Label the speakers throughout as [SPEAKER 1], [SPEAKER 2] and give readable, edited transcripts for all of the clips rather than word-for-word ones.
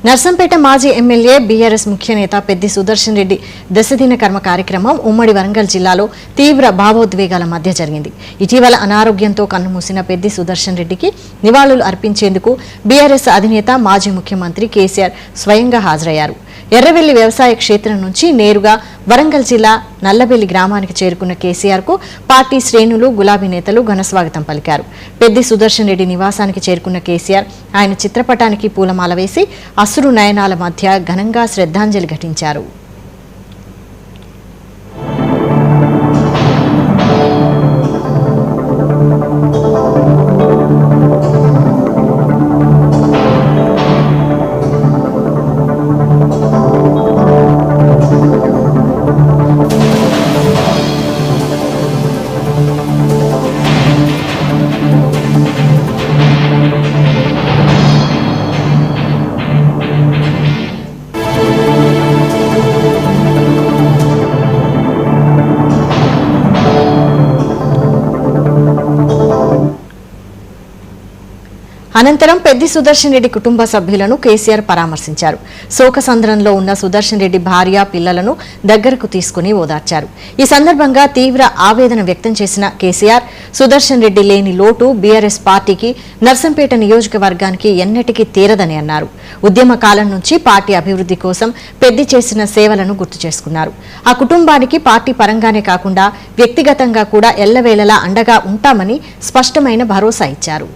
[SPEAKER 1] నర్సంపేట మాజీ MLA BRS ముఖ్య నేత పెద్ది సుదర్శన్ రెడ్డి దశదిన కర్మ కార్యక్రమం ఉమ్మడి వరంగల్ జిల్లాలో తీవ్ర భావోద్వేగాల మధ్య జరిగింది. ఇటీవల అనారోగ్యంతో కన్నుమూసిన పెద్ది సుదర్శన్ రెడ్డికి నివాళులు అర్పించేందుకు బీఆర్ఎస్ అధినేత మాజీ ముఖ్యమంత్రి కేసీఆర్ స్వయంగా హాజరయ్యారు. ఎర్రవెల్లి వ్యవసాయ క్షేత్రం నుంచి నేరుగా వరంగల్ జిల్లా నల్లబెల్లి గ్రామానికి చేరుకున్న కేసీఆర్ కు పార్టీ శ్రేణులు గులాబీ నేతలు ఘనస్వాగతం పలికారు. పెద్ది సుదర్శన్ రెడ్డి నివాసానికి చేరుకున్న కేసీఆర్ ఆయన చిత్రపటానికి పూలమాల వేసి అశ్రు నయనాల మధ్య ఘనంగా శ్రద్ధాంజలి ఘటించారు. అనంతరం పెద్ది సుదర్శన్ రెడ్డి కుటుంబ సభ్యులను కేసీఆర్ పరామర్శించారు. శోకసంద్రంలో ఉన్న సుదర్శన్ రెడ్డి భార్య పిల్లలను దగ్గరకు తీసుకుని ఓదార్చారు. ఈ సందర్భంగా తీవ్ర ఆవేదన వ్యక్తం చేసిన కేసీఆర్ సుదర్శన్ రెడ్డి లేని లోటు బీఆర్ఎస్ పార్టీకి నర్సంపేట నియోజకవర్గానికి ఎన్నటికీ తీరదని అన్నారు. ఉద్యమ కాలం నుంచి పార్టీ అభివృద్ధి కోసం పెద్ది చేసిన సేవలను గుర్తు చేసుకున్నారు. ఆ కుటుంబానికి పార్టీ పరంగానే కాకుండా వ్యక్తిగతంగా కూడా ఎల్లవేళలా అండగా ఉంటామని స్పష్టమైన భరోసా ఇచ్చారు.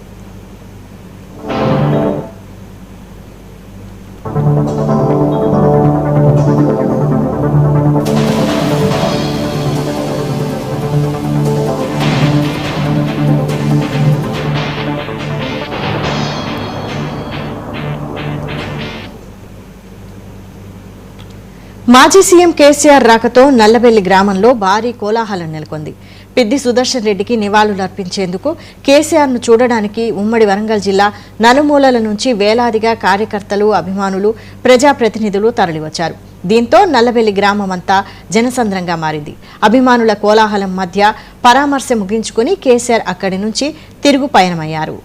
[SPEAKER 1] మాజీ సీఎం కేసీఆర్ రాకతో నల్లబెల్లి గ్రామంలో భారీ కోలాహలం నెలకొంది. పెద్ది సుదర్శన్ రెడ్డికి నివాళులు అర్పించేందుకు కేసీఆర్ను చూడడానికి ఉమ్మడి వరంగల్ జిల్లా నలుమూలల నుంచి వేలాదిగా కార్యకర్తలు, అభిమానులు, ప్రజాప్రతినిధులు తరలివచ్చారు. దీంతో నల్లబెల్లి గ్రామం అంతా జనసంద్రంగా మారింది. అభిమానుల కోలాహలం మధ్య పరామర్శ ముగించుకుని కేసీఆర్ అక్కడి నుంచి తిరుగు పయనమయ్యారు.